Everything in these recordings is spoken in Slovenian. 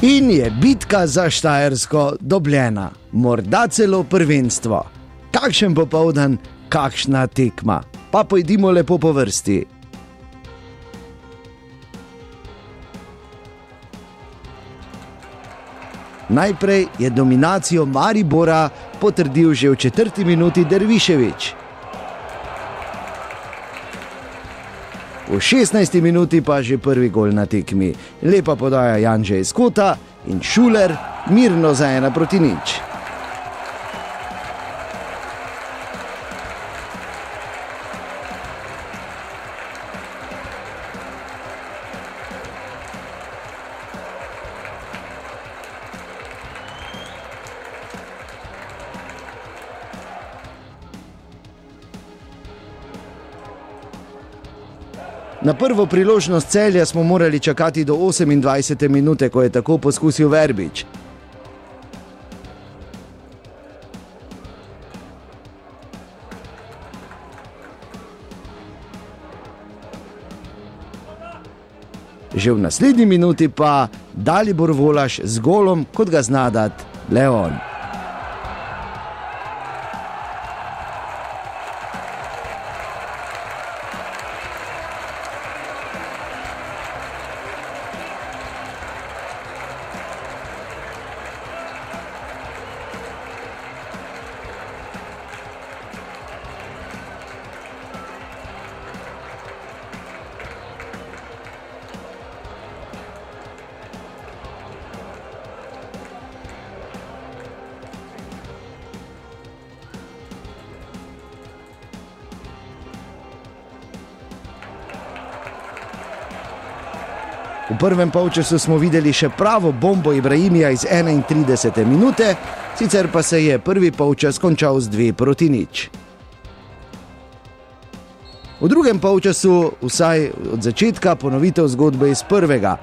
In je bitka za Štajersko dobljena, morda celo prvenstvo. Kakšen popoldan, kakšna tekma. Pa pojdimo lepo po vrsti. Najprej je dominacijo Maribora potrdil že v 4. minuti Dervišević. V 16. minuti pa že prvi gol na tekmi. Lepa podaja Janže iz kota in Šuler mirno za 1-0. Na prvo priložnost Celja smo morali čakati do 28. minute, ko je tako poskusil Verbič. Že v naslednji minuti pa Dalibor Volaš z golom, kot ga zna dati Leon. V prvem polčasu smo videli še pravo bombo Ibrahimija iz 31. minute, sicer pa se je prvi polčas končal z 2-0. V drugem polčasu, vsaj od začetka, ponovitev zgodbe iz prvega.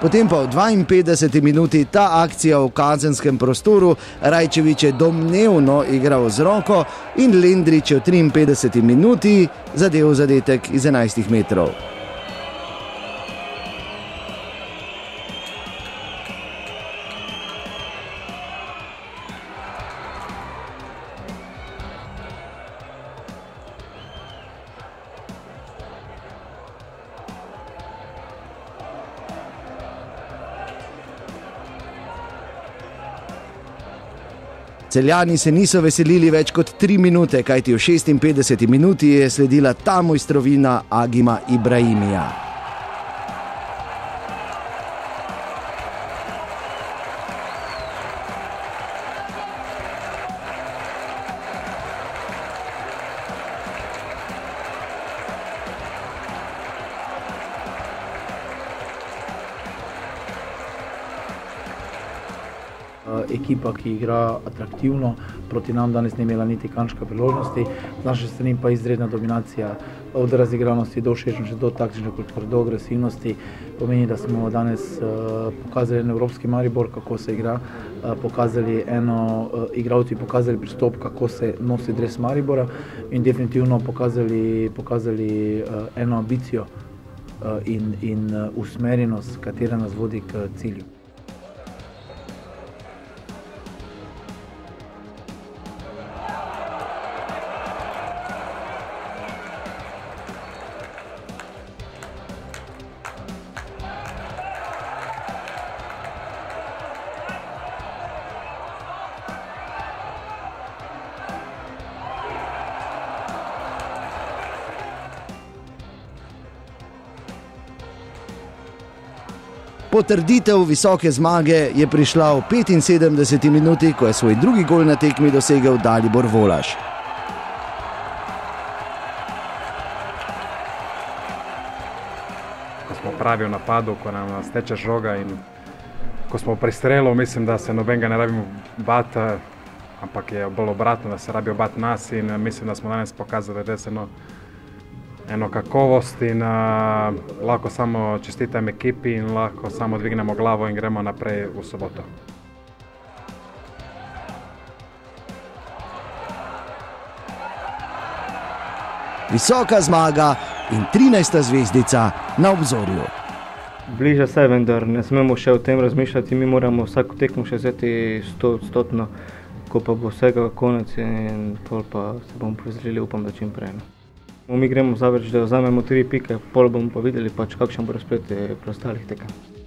Potem pa v 52. minuti ta akcija v kazenskem prostoru, Rajčević je domnevno igral z roko in Lendrić je v 53. minuti zadel zadetek iz 11 metrov. Celjani se niso veselili več kot 3 minute, kajti v 56. minuti je sledila ta mojstrovina Agima Ibrahimija. Ekipa, ki igra atraktivno, proti nam danes ni imela niti kančka priložnosti, z naše strani pa izredna dominacija od razigranosti do všečnosti, do taktične kulture, do agresivnosti. Pomeni, da smo danes pokazali en evropski Maribor, kako se igra, pokazali igralci pokazali pristop, kako se nosi dres Maribora in definitivno pokazali eno ambicijo in usmerjenost, katera nas vodi k cilju. Potrditev visoke zmage je prišla v 75. minuti, ko je svoj drugi gol na tekmi dosegel Dalibor Volaš. Ko smo pravi v napadu, ko nam steče žoga in ko smo pri strelu, mislim, da se nobenega ne rabimo bati, ampak je bolj obratno, da se rabijo bati nas in mislim, da smo danes pokazali res eno kakovost in lahko samo čestitam ekipi in lahko samo dvignemo glavo in gremo naprej v soboto. Visoka zmaga in 13. zvezdica na obzorju. Bliža se, vendar ne smemo še o tem razmišljati, mi moramo vsako tekmo še vzeti 100%, ko pa bo vsega konec in pol pa se bomo prezreli, upam, da čim prej. Mi gremo v Zavrč, da vzamemo 3 pike, pol bomo pa videli, kakšen bo razplet preostalih tekem.